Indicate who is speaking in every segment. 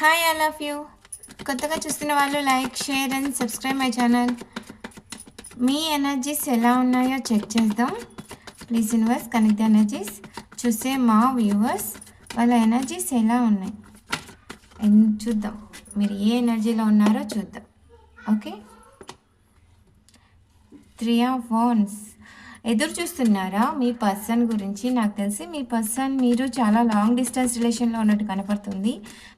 Speaker 1: Hi I love you. కొత్తగా చూస్తున్న వాళ్ళు like, share and subscribe my channel. Me energies ఎలా ఉన్నాయో చెక్ చేద్దాం. Please universe connect the energies. చూసే మా వ్యూవర్స్ వాళ్ళ ఎనర్జీస్ ఎలా ఉన్నాయి చూద్దాం. మీరు ఏ ఎనర్జీలో ఉన్నారో చూద్దాం. Okay, 3 of wands. ఎదురు చూస్తున్నారా మీ పర్సన్ గురించి? నాకు తెలిసి మీ పర్సన్ మీరు చాలా లాంగ్ డిస్టెన్స్ రిలేషన్లో ఉన్నట్టు కనపడుతుంది.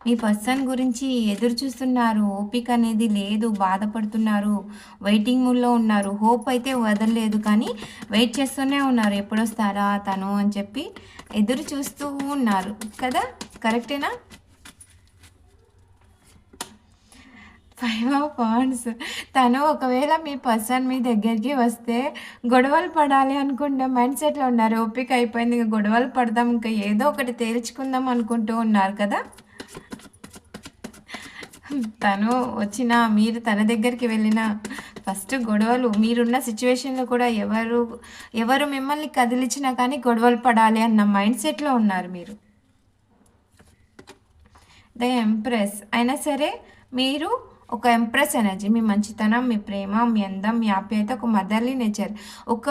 Speaker 1: మీ పర్సన్ గురించి ఎదురు చూస్తున్నారు, ఓపిక అనేది లేదు, బాధపడుతున్నారు, వెయిటింగ్ మూడ్లో ఉన్నారు. హోప్ అయితే వదలలేదు, కానీ వెయిట్ చేస్తూనే ఉన్నారు, ఎప్పుడొస్తారా తను అని చెప్పి ఎదురు చూస్తూ ఉన్నారు కదా. కరెక్టేనా? 5 ఆఫ్ వాండ్స్. తను ఒకవేళ మీ పర్సన్ మీ దగ్గరికి వస్తే గొడవలు పడాలి అనుకుంటే మైండ్ సెట్లో ఉన్నారు. ఓపిక అయిపోయింది, ఇంకా గొడవలు పడదాం, ఇంకా ఏదో ఒకటి తేల్చుకుందాం అనుకుంటూ ఉన్నారు కదా. తను వచ్చినా మీరు తన దగ్గరికి వెళ్ళినా ఫస్ట్ గొడవలు, మీరున్న సిచ్యువేషన్లో కూడా ఎవరు మిమ్మల్ని కదిలించినా కానీ గొడవలు పడాలి అన్న మైండ్ సెట్లో ఉన్నారు మీరు. The empress. అయినా సరే మీరు ఒక ఎంప్రెస్ ఎనర్జీ. మీ మంచితనం, మీ ప్రేమ, మీ అందం, మీ ఆప్యాయత, ఒక మదర్లీ నేచర్. ఒక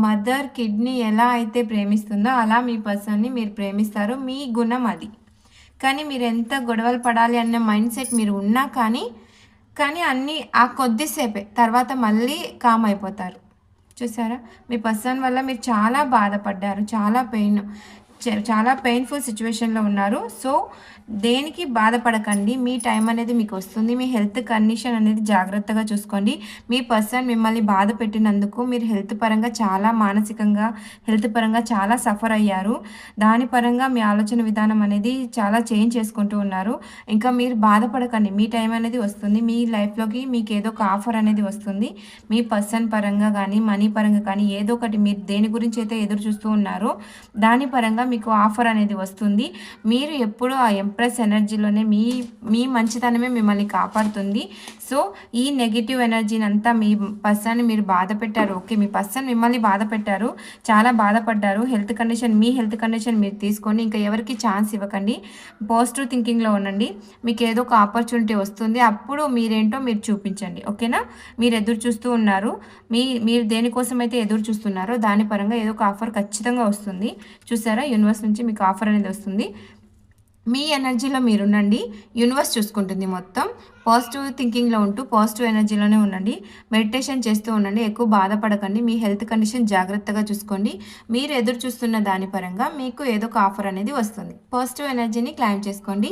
Speaker 1: మదర్ కిడ్నీ ఎలా అయితే ప్రేమిస్తుందో అలా మీ పర్సన్ని మీరు ప్రేమిస్తారు. మీ గుణం అది. కానీ మీరు ఎంత గొడవలు పడాలి అన్న మైండ్ సెట్ మీరు ఉన్నా కానీ అన్నీ ఆ కొద్దిసేపే, తర్వాత మళ్ళీ కామ్ అయిపోతారు. చూసారా, మీ పర్సన్ వల్ల మీరు చాలా బాధపడ్డారు, చాలా పెయిన్ఫుల్ సిచ్యువేషన్లో ఉన్నారు. సో దేనికి బాధపడకండి, మీ టైం అనేది మీకు వస్తుంది. మీ హెల్త్ కండిషన్ అనేది జాగ్రత్తగా చూసుకోండి. మీ పర్సన్ మిమ్మల్ని బాధ పెట్టినందుకు మీరు హెల్త్ పరంగా చాలా మానసికంగా, హెల్త్ పరంగా చాలా సఫర్ అయ్యారు. దాని పరంగా మీ ఆలోచన విధానం అనేది చాలా చేంజ్ చేసుకుంటూ ఉన్నారు. ఇంకా మీరు బాధపడకండి, మీ టైం అనేది వస్తుంది. మీ లైఫ్లోకి మీకు ఏదో ఒక ఆఫర్ అనేది వస్తుంది. మీ పర్సన్ పరంగా కానీ, మనీ పరంగా కానీ, ఏదో ఒకటి మీరు దేని గురించి అయితే ఎదురు చూస్తూ ఉన్నారో దాని పరంగా మీకు ఆఫర్ అనేది వస్తుంది. మీరు ఎప్పుడూ ఆ ఎంప్రెస్ ఎనర్జీలోనే మీ మంచితనమే మిమ్మల్ని కాపాడుతుంది. సో ఈ నెగిటివ్ ఎనర్జీని అంతా మీ పర్సన్ని మీరు బాధ పెట్టారు. ఓకే, మీ పర్సన్ మిమ్మల్ని బాధ పెట్టారు, చాలా బాధపడ్డారు. మీ హెల్త్ కండిషన్ మీరు తీసుకొని ఇంకా ఎవరికి ఛాన్స్ ఇవ్వకండి. పాజిటివ్ థింకింగ్లో ఉండండి. మీకు ఏదో ఒక ఆపర్చునిటీ వస్తుంది, అప్పుడు మీరేంటో మీరు చూపించండి. ఓకేనా? మీరు ఎదురు చూస్తూ ఉన్నారు, మీరు దేనికోసం అయితే ఎదురు చూస్తున్నారో దాని పరంగా ఏదో ఒక ఆఫర్ ఖచ్చితంగా వస్తుంది. చూసారా, యూనివర్స్ నుంచి మీకు ఆఫర్ అనేది వస్తుంది. మీ ఎనర్జీలో మీరుండండి, యూనివర్స్ చూసుకుంటుంది మొత్తం. పాజిటివ్ థింకింగ్లో ఉంటూ పాజిటివ్ ఎనర్జీలోనే ఉండండి. మెడిటేషన్ చేస్తూ ఉండండి. ఎక్కువ బాధపడకండి. మీ హెల్త్ కండిషన్ జాగ్రత్తగా చూసుకోండి. మీరు ఎదురు చూస్తున్న దాని పరంగా మీకు ఏదో ఒక ఆఫర్ అనేది వస్తుంది. పాజిటివ్ ఎనర్జీని క్లైమ్ చేసుకోండి.